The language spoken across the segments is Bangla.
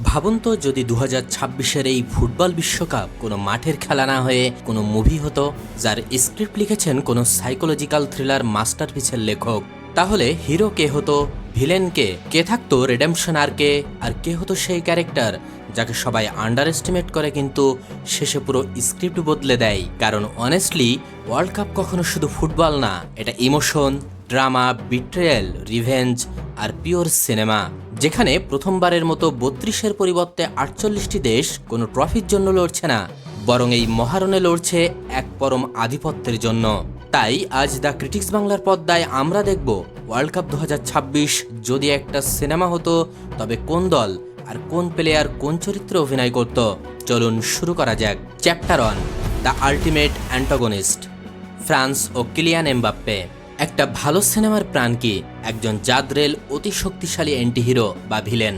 ভাবুন তো যদি 2026-এর এই ফুটবল বিশ্বকাপ কোনো মাঠের খেলা না হয়ে কোনো মুভি হতো, যার স্ক্রিপ্ট লিখেছেন কোনো সাইকোলজিক্যাল থ্রিলার মাস্টারপিসের লেখক। তাহলে হিরো কে হতো, ভিলেন কে থাকতো রিডেম্পশন আর্কে, আর কে হতো সেই ক্যারেক্টার যাকে সবাই আন্ডার এস্টিমেট করে কিন্তু শেষে পুরো স্ক্রিপ্ট বদলে দেয়। কারণ অনেস্টলি ওয়ার্ল্ড কাপ কখনো শুধু ফুটবল না, এটা ইমোশন, ড্রামা, বিট্রেয়াল, রিভেঞ্জ আর পিওর সিনেমা, যেখানে প্রথমবারের মতো 32-এর পরিবর্তে 48টি দেশ কোনো ট্রফির জন্য লড়ছে না, বরং এই মহারণে লড়ছে এক পরম আধিপত্যের জন্য। তাই আজ দ্য ক্রিটিক্স বাংলার পর্দায় আমরা দেখব ওয়ার্ল্ড কাপ 2026 যদি একটা সিনেমা হতো, তবে কোন দল আর কোন প্লেয়ার কোন চরিত্রে অভিনয় করত। চলুন শুরু করা যাক। Chapter 1, the ultimate antagonist, France ও কিলিয়ান এমবাপ্পে। একটা ভালো সিনেমার প্রাণ কি? একজন জাদরেল অতি শক্তিশালী অ্যান্টিহিরো বা ভিলেন।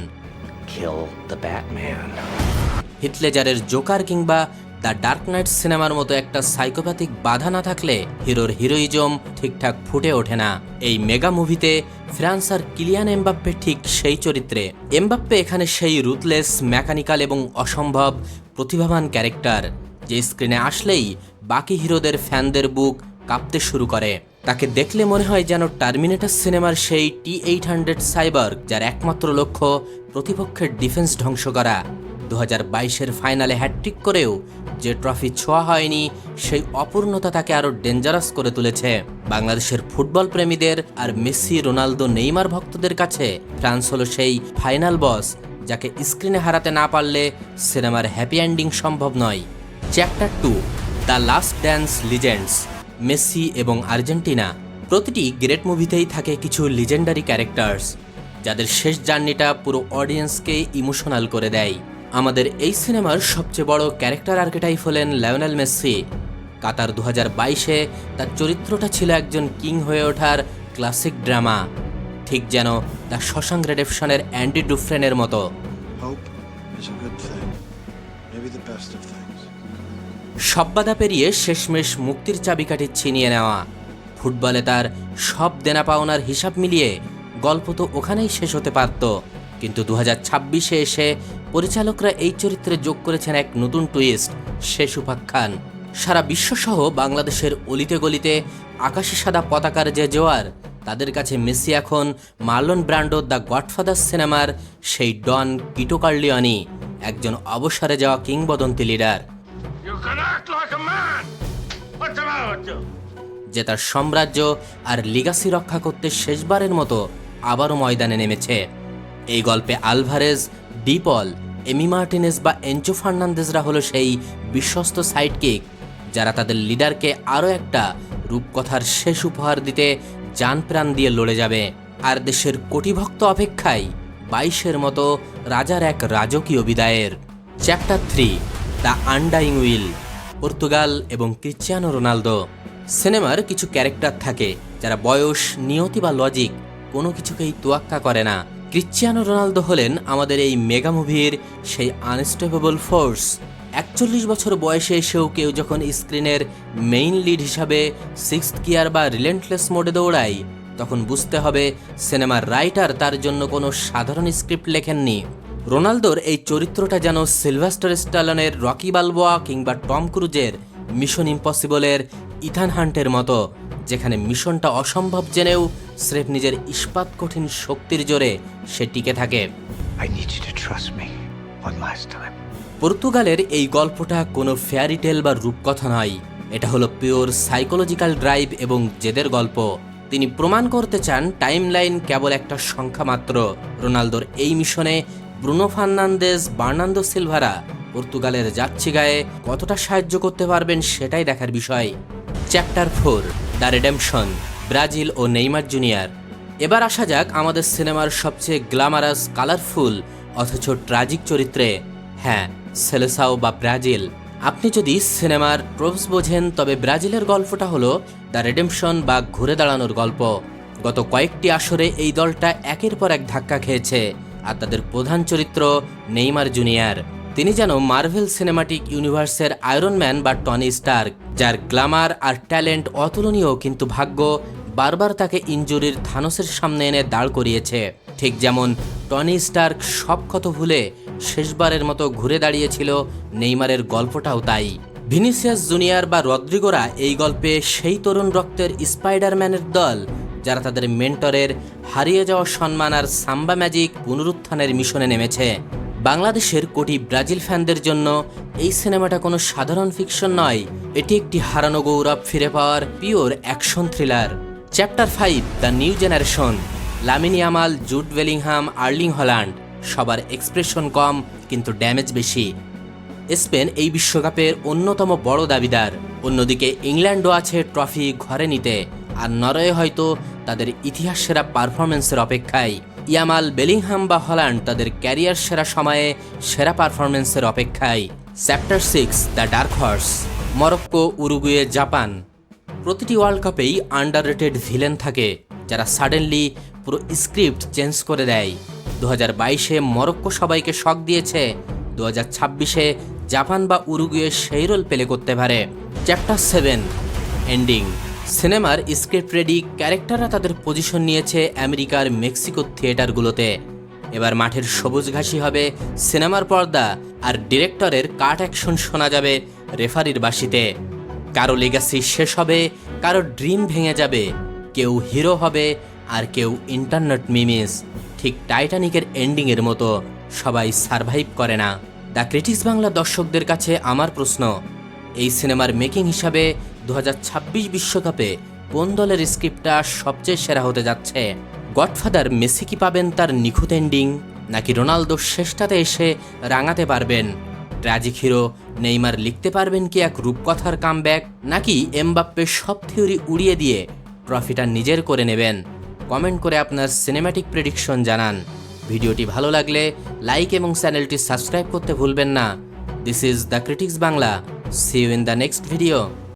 হিথ লেজারের জোকার কিংবা দ্য ডার্ক নাইট সিনেমার মতো একটা সাইকোপ্যাথিক বাধা না থাকলে হিরোর হিরোইজম ঠিকঠাক ফুটে ওঠে না। এই মেগা মুভিতে ফ্রান্স আর কিলিয়ান এমবাপ্পে ঠিক সেই চরিত্রে। এমবাপ্পে এখানে সেই রুথলেস, মেকানিক্যাল এবং অসম্ভব প্রতিভাবান ক্যারেক্টার, যে স্ক্রিনে আসলেই বাকি হিরোদের ফ্যানদের বুক কাঁপতে শুরু করে। তাকে দেখলে মনে হয় যেন টার্মিনেটর সিনেমার সেই T-800 সাইবর্গ, যার একমাত্র লক্ষ্য প্রতিপক্ষের ডিফেন্স ধ্বংস করা। 2022-এর ফাইনালে হ্যাটট্রিক করেও যে ট্রফি ছোঁয়া হয়নি, সেই অপূর্ণতা তাকে আরও ডেঞ্জারাস করে তুলেছে। বাংলাদেশের ফুটবল প্রেমীদের আর মেসি, রোনালদো, নেইমার ভক্তদের কাছে ফ্রান্স হলো সেই ফাইনাল বস, যাকে স্ক্রিনে হারাতে না পারলে সিনেমার হ্যাপি এন্ডিং সম্ভব নয়। Chapter 2, the last dance legends, Messi এবং আর্জেন্টিনা। প্রতিটি গ্রেট মুভিতেই থাকে কিছু লিজেন্ডারি ক্যারেক্টার্স, যাদের শেষ জার্নিটা পুরো অডিয়েন্সকে ইমোশনাল করে দেয়। আমাদের এই সিনেমার সবচেয়ে বড় ক্যারেক্টার আর্কেটাইপ হলেন লিওনেল মেসি। কাতার 2022-এ তার চরিত্রটা ছিল একজন কিং হয়ে ওঠার ক্লাসিক ড্রামা, ঠিক যেন দ্য শশাঙ্ক রিডেম্পশনের অ্যান্ডি ডুফ্রেনের মতো। সব বাধা পেরিয়ে শেষমেশ মুক্তির চাবিকাঠি ছিনিয়ে নেওয়া। ফুটবলে তার সব দেনা পাওনার হিসাব মিলিয়ে গল্প তো ওখানেই শেষ হতে পারত, কিন্তু 2026-এ এসে পরিচালকরা এই চরিত্রে যোগ করেছেন এক নতুন টুইস্ট, শেষ উপাখ্যান। সারা বিশ্বসহ বাংলাদেশের অলিতে গলিতে আকাশি সাদা পতাকার যে জোয়ার, তাদের কাছে মেসি এখন মার্লন ব্র্যান্ডো দ্য গডফাদার সিনেমার সেই ডন কিটো কর্লিওনি, একজন অবসরে যাওয়া কিংবদন্তি লিডার, যে তার সাম্রাজ্য আর লিগাসি রক্ষা করতে শেষবারের মতো আবারও ময়দানে নেমেছে। এই গল্পে আলভারেজ, ডিপল, এমি মার্টিনেজ বা এনচো ফার্নান্দেজরা হলো সেই বিশ্বস্ত সাইডকিক, যারা তাদের লিডারকে আরও একটা রূপকথার শেষ উপহার দিতে জান প্রাণ দিয়ে লড়ে যাবে। আর দেশের কোটি ভক্ত অপেক্ষায় 22-এর মতো রাজার এক রাজকীয় বিদায়ের। চ্যাপ্টার 3, দ্য আনডাইং উইল, পর্তুগাল এবং ক্রিশ্চিয়ানো রোনালদো। সিনেমার কিছু ক্যারেক্টার থাকে যারা বয়স, নিয়তি বা লজিক কোনো কিছুকেই তোয়াক্কা করে না। ক্রিশ্চিয়ানো রোনালদো হলেন আমাদের এই মেগা মুভির সেই আনস্টপেবল ফোর্স। 41 বছর বয়সে এসেও কেউ যখন স্ক্রিনের মেইন লিড হিসাবে সিক্সথ গিয়ার বা রিলেন্টলেস মোডে দৌড়ায়, তখন বুঝতে হবে সিনেমার রাইটার তার জন্য কোনো সাধারণ স্ক্রিপ্ট লেখেননি। রোনালদোর এই চরিত্রটা যেন সিলভাস্টার স্ট্যালোনের রকি বালবোয়া কিংবা টম ক্রুজের মিশন ইম্পসিবলের ইথান হান্টের মতো, যেখানে মিশনটা অসম্ভব জেনেও স্রেফ নিজের ইস্পাত কঠিন শক্তির জোরে সে টিকে থাকে। পর্তুগালের এই গল্পটা কোনো ফেয়ারি টেল বা রূপকথা নয়, এটা হলো পিওর সাইকোলজিক্যাল ড্রাইভ এবং জেদের গল্প। তিনি প্রমাণ করতে চান টাইমলাইন কেবল একটা সংখ্যা মাত্র। রোনালদোর এই মিশনে ব্রুনো ফার্নান্দেজ, বার্নার্দো সিলভারা পর্তুগালের যাচ্ছি গায়ে কতটা সাহায্য করতে পারবেন সেটাই দেখার বিষয়। চ্যাপ্টার 4, দ্য রিডেম্পশন, ব্রাজিল ও নেইমার জুনিয়র। এবার আসা যাক আমাদের সিনেমার সবচেয়ে গ্ল্যামারাস, কালারফুল অথচ ট্র্যাজিক চরিত্রে। হ্যাঁ, সেলেসাও বা ব্রাজিল। আপনি যদি সিনেমার ট্রোপস বোঝেন, তবে ব্রাজিলের গল্পটা হলো দ্য রিডেম্পশন বা ঘুরে দাঁড়ানোর গল্প। গত কয়েকটি আসরে এই দলটা একের পর এক ধাক্কা খেয়েছে, আর তাদের প্রধান চরিত্র নেইমার জুনিয়র। তিনি যেন মার্ভেল সিনেমাটিক ইউনিভার্সের আয়রন ম্যান বা টনি স্টার্ক, যার গ্ল্যামার আর ট্যালেন্ট অতুলনীয়, কিন্তু ভাগ্য বারবার তাকে ইনজুরির থানোসের সামনে এনে দাঁড় করিয়েছে। ঠিক যেমন টনি স্টার্ক সব ক্ষত ভুলে শেষবারের মতো ঘুরে দাঁড়িয়েছিল নেইমারের গল্পটাও তাই। ভিনিসিয়াস জুনিয়র বা রদ্রিগোরা এই গল্পে সেই তরুণ রক্তের স্পাইডারম্যানের দল যারা তাদের মেন্টরের হারিয়ে যাওয়া সম্মান আর সাম্বা ম্যাজিক পুনরুত্থানের মিশনে নেমেছে। বাংলাদেশের কোটি ব্রাজিল ফ্যানদের জন্য এই সিনেমাটা কোনো সাধারণ ফিকশন নয়, এটি একটি হারানো গৌরব ফিরে পাওয়ার pure action thriller. Chapter 5 the new generation. Lamine Yamal, Jude Bellingham, Erling Haaland সবার এক্সপ্রেশন কম কিন্তু ড্যামেজ বেশি। স্পেন এই বিশ্বকাপের অন্যতম বড় দাবিদার, অন্যদিকে ইংল্যান্ডও আছে ট্রফি ঘরে নিতে, আর নরওয়ে হয়তো তাদের ইতিহাস সেরা পারফরমেন্সের অপেক্ষায়। ইয়ামাল, বেলিংহাম বা হল্যান্ড তাদের ক্যারিয়ার সেরা সময়ে সেরা পারফরমেন্সের অপেক্ষায়। Chapter 6 the dark horse. Morocco, Uruguay, Japan. প্রতিটি ওয়ার্ল্ড কাপেই আন্ডাররেটেড ভিলেন থাকে যারা সাডেনলি পুরো স্ক্রিপ্ট চেঞ্জ করে দেয়। 2022-এ মরক্কো সবাইকে শক দিয়েছে, 2026-এ জাপান বা উরুগুয়ে সেই রোল প্লে করতে পারে। Chapter 7 ending. সিনেমার স্ক্রিপ্ট রেডি, ক্যারেক্টাররা তাদের পজিশন নিয়েছে আমেরিকার মেক্সিকো থিয়েটারগুলোতে। এবার মাঠের সবুজ ঘাসি হবে সিনেমার পর্দা, আর ডিরেক্টরের কাট অ্যাকশন শোনা যাবে রেফারির বাঁশিতে। কারো লেগাসি শেষ হবে, কারো ড্রিম ভেঙে যাবে, কেউ হিরো হবে আর কেউ ইন্টারনেট মিমিস। ঠিক টাইটানিকের এন্ডিংয়ের মতো সবাই সারভাইভ করে না। দ্য ক্রিটিক্স বাংলা দর্শকদের কাছে আমার প্রশ্ন, এই সিনেমার মেকিং হিসাবে 2026 বিশ্বকাপে কোন দলের স্ক্রিপ্টটা সবচেয়ে সেরা হতে যাচ্ছে? গডফাদার মেসি কি পাবেন তার নিখুঁত এন্ডিং, নাকি রোনালদো শেষটাতে এসে রাঙাতে পারবেন? ট্র্যাজিক হিরো নেইমার লিখতে পারবেন কি এক রূপকথার কামব্যাক, নাকি এমবাপ্পের সব থিওরি উড়িয়ে দিয়ে ট্রফিটা নিজের করে নেবেন? কমেন্ট করে আপনার সিনেম্যাটিক প্রেডিকশন জানান। ভিডিওটি ভালো লাগলে লাইক এবং চ্যানেলটি সাবস্ক্রাইব করতে ভুলবেন না। This is the critics Bangla. See you in the next video.